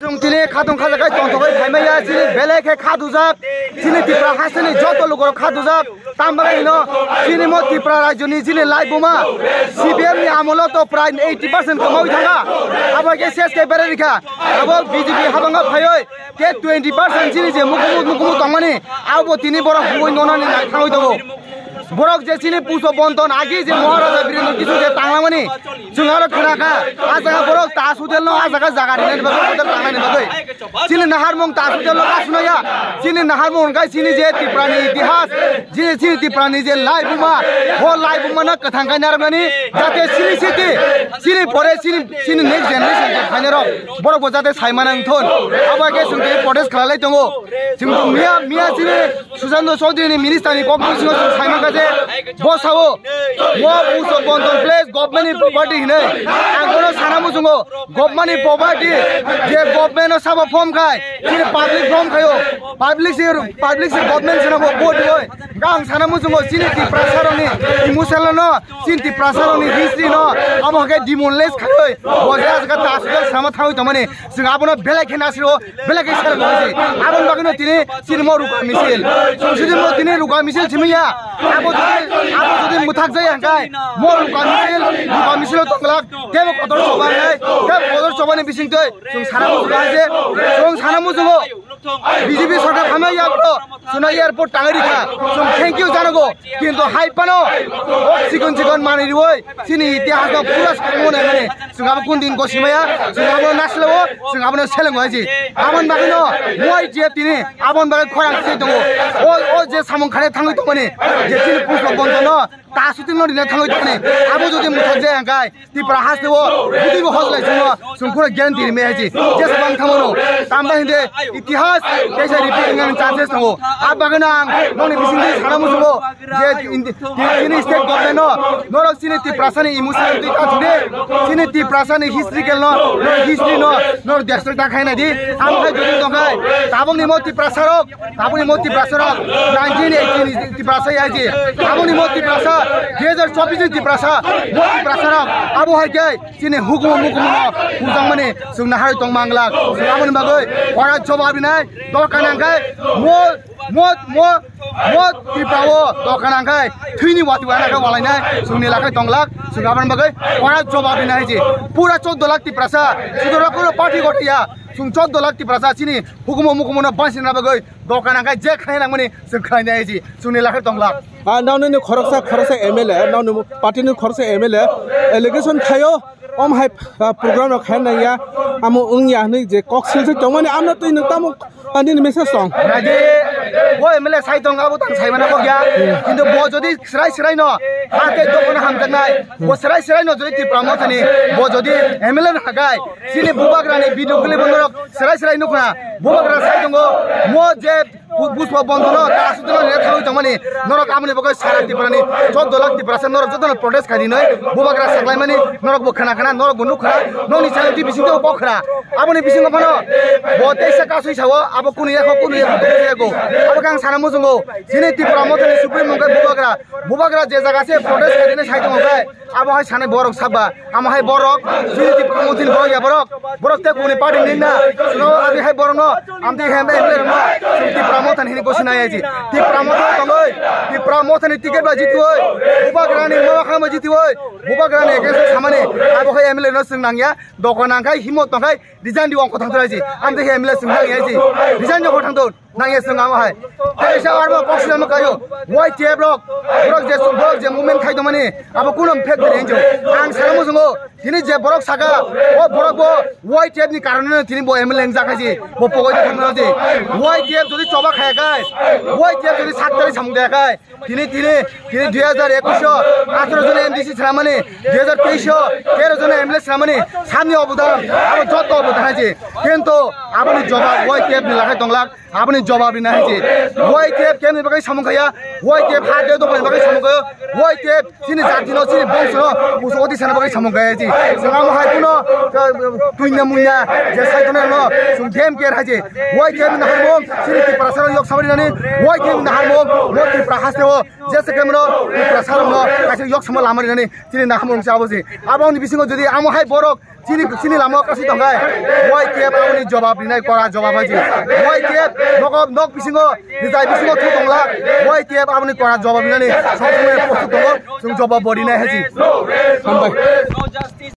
Tini Katong Kalakai Tontokai Kamaya, Sini Beleke Kaduzak, Sini Tipra Hasani, Joto Lugo Kaduzak, Tambarino, Sini Motipra Rajuni, Sini Laibuma, CBM Amoloto Prime 80% Kamoitanga, Abaka SK Berika, about BGP Habanga Payoy, get 20% Sini Mukumu Tamani, Abo Tini Bora going on in Kaudo. Borok Jessini Puso Bonton, Agis, Mora, Kisu, Tamani, Sunara Kanaka, Azaka Borok, Tasudel, Azaka Zagari, Sini Naharmon, Tasudel, Asmaya, Sini Naharmon, Sini Tiprani, Tihas, Sini Tiprani, Laibuma, whole Laibumana, Katanga Narmani, that is Sini City, Sini Forest, Sini next generation, Hanero, Borok was at Simon and Ton, Abaka Sunday, Forest Kalatongo, Mia Sini, Susano Sodini, Minister, Simon. Bosao, what Puso Bonton place, government property, and Goro Sanamusungo, government property, the government of Saba Pom Kai, public from Kayo, public government of Board, Gang Sanamusungo, Sinti Prasaroni, Musalano, Sinti Prasaroni, history, no, Amaka Dimonless Kayo, was Asgata, Samatau Tomani, Singapore, Belakanasio, Belakisar, Abon Baganotine, Sinimoruka Misil, Sinimotine, Ruka Misil Timia. Abu Mutakzay and Guy, more Luka Toklak, Demo Kotor Soban, Kotor Soban in Bissington, from Hanamuzo, BGB Sota Hamayako, Suna Airport Tangarika, from thank you Zanago, into Hypano, Second Money Roy, Sini, Tiago Puras, Sungabakundin Goshimaya, Sungabo National, Sungabano Selangazi, Amon Bagano, White Jetini, Amon Bagan Seto, all just Hamon Karatango money. Jetting Puso Bondono, Tasutin in the Tango, Abu Mutaze and Guy, Tipra has the war, Buddha Hosley, some good Genti, Meji, just one Tamono, Tamba in the Itihas, there's a repeating and chances to go. Abaganang, only missing this Hanamuzo, in the state government, not Siniti Prasani, Muslim today, Siniti Prasani, historical no, history no, district Kennedy, I'm doing the guy, Tabonimoti Prasaro, Tabonimoti Prasaro, 1918 Prasa. Aboni Moti Prasa, Desert Sopiziti Prasa, Moti Prasara, Abu Hake, Sine Hugo Mukumo, Uzamani, Sunahar Tongmangla, Sunaman Magoy, Wara Chobabina, Dokanangai, more Tipawo, Dokanangai, Twini Watuana Walina, Sunilaka Tonglak, Sunaman Magoy, Wara Chobabina, Pura Chodolaki Prasa, Sudorako Party Gotia. Sung Chodolaki Prasini, Hukumo Mukumona Bunch in Nabagoy, Dokananga, Jack Hanamani, Sukainaji, Sunilaka Tonglak. Now in the Korosa MLA, now the party in Korosa MLA, allegation Kayo, Hype program of Hanaya, Amo Unyani, the Cox Hilton, I'm not in the Tamuk, and in the Mrs. Song. Boy, Miller Saitong out and Simanagoya, in the Bojodi, Sraino, Ate Dokon Hamdanai, was Sraino to the Pramotani, Bojodi, Emilian Hagai, Sini Bubagrani, Bidu Gilibunok, Sraino, Bubagra Saitongo, more Jet, Buswa Bondono, Tasuno, money, Norok Amani Boga Sarati Prani, Chodolak, the Prasan, Norok Protest Cadino, Bubagra Saglamani, Norok Bukanakana, Norok Bunuka, no necessity Bisino Bokra, Aboni Bisino, Botesa Kasuisawa, Abokuni, Abakan Sanamuzo, Sineti Promoter, Supreme Bubagra, Bubagra, Jezagase, Protest Cadino, Saitomoga, Abahai Sana Borok Saba, Amahai Borok, Sineti Promoting Boya Borok, Borok Party Nina, no, I have Borono, I'm the Hammer. Promoter he goes in the promoter ticket by Jitwoy, Bubagrani, Mohama Jitwoy, Bubagrani against Samani, Abu Emily Nursing Nanga, Dokonangai, Himotongai, design you on Cotantrazi, and the Hamlet Sangazi, design your Cotanto, Nangas and Amahai. There is our Poxamakayo, White Tier Block, Brock, the Movement Kaidomani, Abakunum Pet Angel, and Saramuzo, Tinija Borok Saga, or Boroko, White Tier Nicarano, Tinbo Emily and Zakazi, Popo White Tier to the Chobak guys, White Tier to the Saturday Samdaka, Tini, Diazar Ekusho, Astros and this is Ramani, Diazar Pisho, Kerazon and Emless Ramani, Sami of them, our Toto Butaji, Kento, Abani Joba, White Tier, Lakatonglak, Abani jawab ini aja. YTF kami bagai samungkaya, YTF hadir tu bagai samungkaya, YTF sini jati no sini bangsa musuh odi sana bagai samungkaya aja. Sengamu hai puno tuinnya munya, jasa itu nih no, sung game care aja. YTF ini harmon sini di perasaan yok samari nani, YTF ini harmon mau di perahas tuh, jasa kami no di perasaan no kasih yok sama lamari nani, sini nak harmon siapa sih? Abang di bising jadi amu hai borok. Sini lama kasih tanggai, YTF aku ni jawab ini kora jawab aja. YTF nok bisingo, dijai bisingo tu tanglah, YTF aku ni kora jawab ini, semua post tu tanggo, semua jawab body ni aja. Sampai.